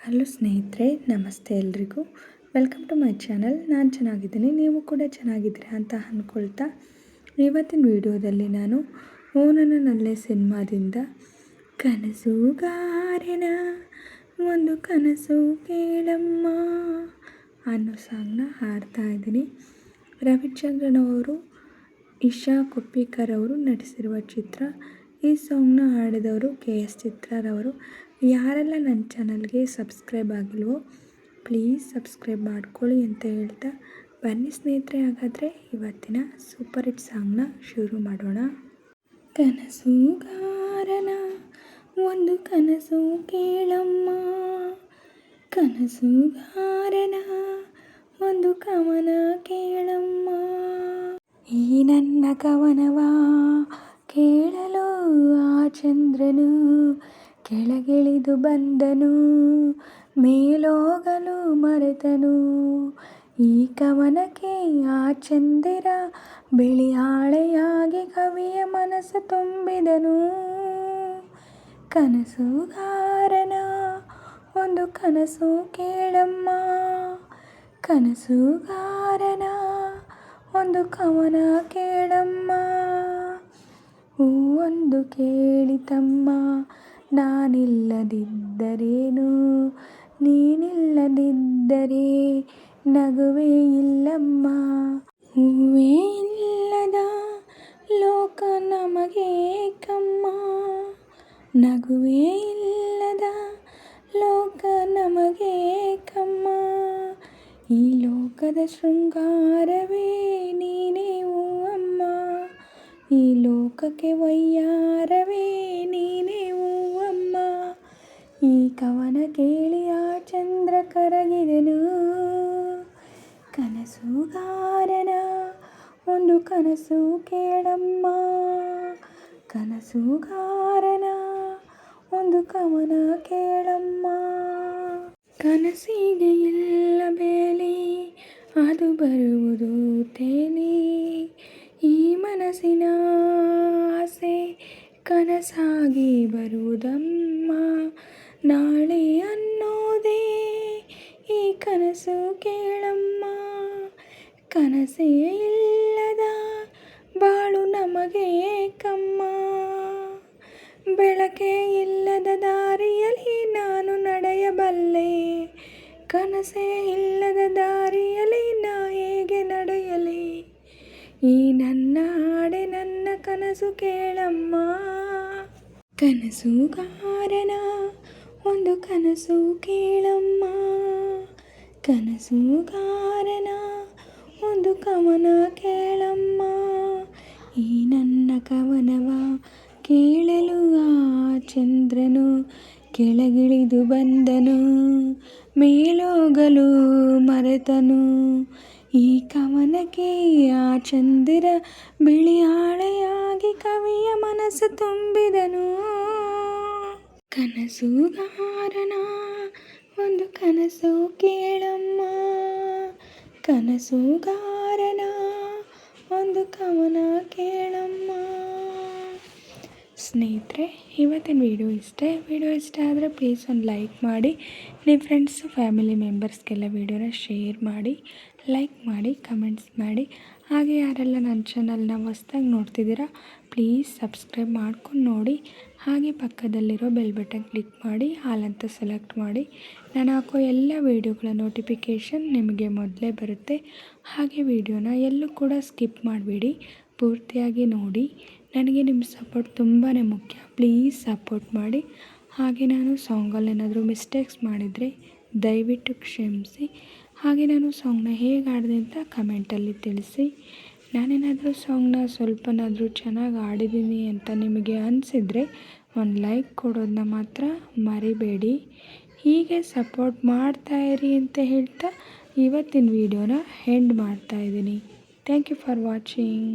Hello ಸ್ನೇಹಿತರೆ, ನಮಸ್ತೆ ಎಲ್ರಿಗೂ. Welcome to my channel. ನಾನು ಚೆನ್ನಾಗಿದ್ದೀನಿ, ನೀವು ಕೂಡ ಚೆನ್ನಾಗಿದ್ದೀರಾ ಅಂತ ಅಂದ್ಕೊಳ್ತಾ ಇವತ್ತಿನ ವಿಡಿಯೋದಲ್ಲಿ ನಾನು ಓ ನನ್ನ ನಲ್ಲೆ ಸಿನಿಮಾದಿಂದ ಕನಸುಗಾರನ ಒಂದು ಕನಸು ಕೇಳಮ್ಮ ಅನ್ನೋ ಸಾಂಗ್ನ ಹಾಡ್ತಾ ಇದ್ದೀನಿ. ರವಿಚಂದ್ರನ್ ಅವರು, ಇಶಾ ಕೊಪ್ಪಿಕರ್ ಅವರು ನಟಿಸಿರುವ ಚಿತ್ರ. ಈ ಸಾಂಗ್ನ ಹಾಡಿದವರು KS ಚಿತ್ರರವರು. ಯಾರೆಲ್ಲ ನನ್ನ ಚಾನಲ್ಗೆ ಸಬ್ಸ್ಕ್ರೈಬ್ ಆಗಿಲ್ವೋ ಪ್ಲೀಸ್ ಸಬ್ಸ್ಕ್ರೈಬ್ ಮಾಡ್ಕೊಳ್ಳಿ ಅಂತ ಹೇಳ್ತಾ ಬನ್ನಿ ಸ್ನೇಹಿತರೆ, ಹಾಗಾದರೆ ಇವತ್ತಿನ ಸೂಪರ್ ಹಿಟ್ ಸಾಂಗ್ನ ಶುರು ಮಾಡೋಣ. ಕನಸುಗಾರನ ಒಂದು ಕನಸು ಕೇಳಮ್ಮ, ಕನಸುಗಾರನ ಒಂದು ಕವನ ಕೇಳಮ್ಮ. ಈ ನನ್ನ ಕವನವ ಕೇಳಲು ಆ ಚಂದ್ರನು ಕೆಳಗಿಳಿದು ಬಂದನು, ಮೇಲೋಗಲು ಮರೆತನು. ಈ ಕವನಕ್ಕೆ ಆ ಚಂದಿರ ಬಿಳಿ ಹಾಳೆಯಾಗಿ ಕವಿಯ ಮನಸ್ಸು ತುಂಬಿದನು. ಕನಸುಗಾರನ ಒಂದು ಕನಸು ಕೇಳಮ್ಮ, ಕನಸುಗಾರನ ಒಂದು ಕವನ ಕೇಳಮ್ಮ. ಹೂವೊಂದು ಕೇಳಿತಮ್ಮ, ನಾನಿಲ್ಲದಿದ್ದರೇನು, ನೀನಿಲ್ಲದಿದ್ದರೆ ನಗುವೇ ಇಲ್ಲಮ್ಮ. ಹೂವೇ ಇಲ್ಲದ ಲೋಕ ನಮಗೇಕಮ್ಮ, ನಗುವೇ ಇಲ್ಲದ ಲೋಕ ನಮಗೇಕಮ್ಮ. ಈ ಲೋಕದ ಶೃಂಗಾರವೇ ನೀನೇ ಹೂವಮ್ಮ, ಈ ಲೋಕಕ್ಕೆ ವಯ್ಯಾರವೇ ನೀನೇ ಹೂವಮ್ಮ. ಈ ಕವನ ಕೇಳಿ ಆ ಚಂದ್ರ ಕರಗಿದನು. ಕನಸುಗಾರನ ಒಂದು ಕನಸು ಕೇಳಮ್ಮ, ಕನಸುಗಾರನ ಒಂದು ಕವನ ಕೇಳಮ್ಮ. ಕನಸಿಗೆ ಇಲ್ಲ ಬೇಲಿ, ಅದು ಬರುವುದು ತೇಲಿ. ಈ ಮನಸ್ಸಿನ ಆಸೆ ಕನಸಾಗಿ ಬರುವುದಮ್ಮ. ನಾಳೆ ಅನ್ನೋದೇ ಈ ಕನಸು ಕೇಳಮ್ಮ. ಕನಸೇ ಇಲ್ಲದ ಬಾಳು ನಮಗೆ ಏಕಮ್ಮ. ಬೆಳಕೇ ಇಲ್ಲದ ದಾರಿಯಲ್ಲಿ ನಾನು ನಡೆಯಬಲ್ಲೆ, ಕನಸೇ ಇಲ್ಲದ ದಾರಿಯಲ್ಲಿ ನಾ ಹೇಗೆ ನಡೆಯಲಿ. ಈ ನನ್ನ ಹಾಡೆ ನನ್ನ ಕನಸು ಕೇಳಮ್ಮ. ಕನಸುಗಾರನ ಒಂದು ಕನಸು ಕೇಳಮ್ಮ, ಕನಸುಗಾರನ ಒಂದು ಕವನ ಕೇಳಮ್ಮ. ಈ ನನ್ನ ಕವನವ ಕೇಳಲು ಆ ಚಂದ್ರನು ಕೆಳಗಿಳಿದು ಬಂದನು, ಮೇಲೋಗಲು ಮರೆತನು. ಈ ಕವನಕ್ಕೆ ಆ ಚಂದಿರ ಬಿಳಿ ಹಾಳೆಯಾಗಿ ಕವಿಯ ಮನಸ್ಸು ತುಂಬಿದನು. ಕನಸುಗಾರನ ಒಂದು ಕನಸು ಕೇಳಮ್ಮ, ಕನಸುಗಾರನ ಒಂದು ಕವನ ಕೇಳಮ್ಮ. ಸ್ನೇಹಿತರೆ, ಇವತ್ತಿನ ವಿಡಿಯೋ ಇಷ್ಟ ಆದರೆ ಪ್ಲೀಸ್ ಒಂದು ಲೈಕ್ ಮಾಡಿ, ನಿಮ್ಮ ಫ್ರೆಂಡ್ಸು ಫ್ಯಾಮಿಲಿ ಮೆಂಬರ್ಸ್ಗೆಲ್ಲ ವಿಡಿಯೋನ ಶೇರ್ ಮಾಡಿ, ಲೈಕ್ ಮಾಡಿ, ಕಮೆಂಟ್ಸ್ ಮಾಡಿ. ಹಾಗೆ ಯಾರೆಲ್ಲ ನನ್ನ ಚಾನಲ್ನ ಹೊಸ್ದಾಗಿ ನೋಡ್ತಿದ್ದೀರಾ ಪ್ಲೀಸ್ ಸಬ್ಸ್ಕ್ರೈಬ್ ಮಾಡ್ಕೊಂಡು ನೋಡಿ. ಹಾಗೆ ಪಕ್ಕದಲ್ಲಿರೋ ಬೆಲ್ ಬಟನ್ ಕ್ಲಿಕ್ ಮಾಡಿ ಆಲ್ ಅಂತ ಸೆಲೆಕ್ಟ್ ಮಾಡಿ. ನಾನು ಹಾಕೋ ಎಲ್ಲ ವೀಡಿಯೋಗಳ ನೋಟಿಫಿಕೇಷನ್ ನಿಮಗೆ ಮೊದಲೇ ಬರುತ್ತೆ. ಹಾಗೆ ವಿಡಿಯೋನ ಎಲ್ಲೂ ಕೂಡ ಸ್ಕಿಪ್ ಮಾಡಬೇಡಿ, ಪೂರ್ತಿಯಾಗಿ ನೋಡಿ. ನನಗೆ ನಿಮ್ಮ ಸಪೋರ್ಟ್ ತುಂಬಾ ಮುಖ್ಯ, ಪ್ಲೀಸ್ ಸಪೋರ್ಟ್ ಮಾಡಿ. ಹಾಗೆ ನಾನು ಸಾಂಗಲ್ಲಿ ಏನಾದರೂ ಮಿಸ್ಟೇಕ್ಸ್ ಮಾಡಿದರೆ ದಯವಿಟ್ಟು ಕ್ಷಮಿಸಿ. ಹಾಗೆ ನಾನು ಸಾಂಗ್ನ ಹೇಗೆ ಹಾಡಿದೆ ಅಂತ ಕಮೆಂಟಲ್ಲಿ ತಿಳಿಸಿ. ನಾನೇನಾದರೂ ಸಾಂಗ್ನ ಸ್ವಲ್ಪನಾದರೂ ಚೆನ್ನಾಗಿ ಹಾಡಿದ್ದೀನಿ ಅಂತ ನಿಮಗೆ ಅನಿಸಿದರೆ ಒಂದು ಲೈಕ್ ಕೊಡೋದನ್ನ ಮಾತ್ರ ಮರಿಬೇಡಿ. ಹೀಗೆ ಸಪೋರ್ಟ್ ಮಾಡ್ತಾಯಿರಿ ಅಂತ ಹೇಳ್ತಾ ಇವತ್ತಿನ ವಿಡಿಯೋನ ಎಂಡ್ ಮಾಡ್ತಾಯಿದ್ದೀನಿ. Thank you for watching.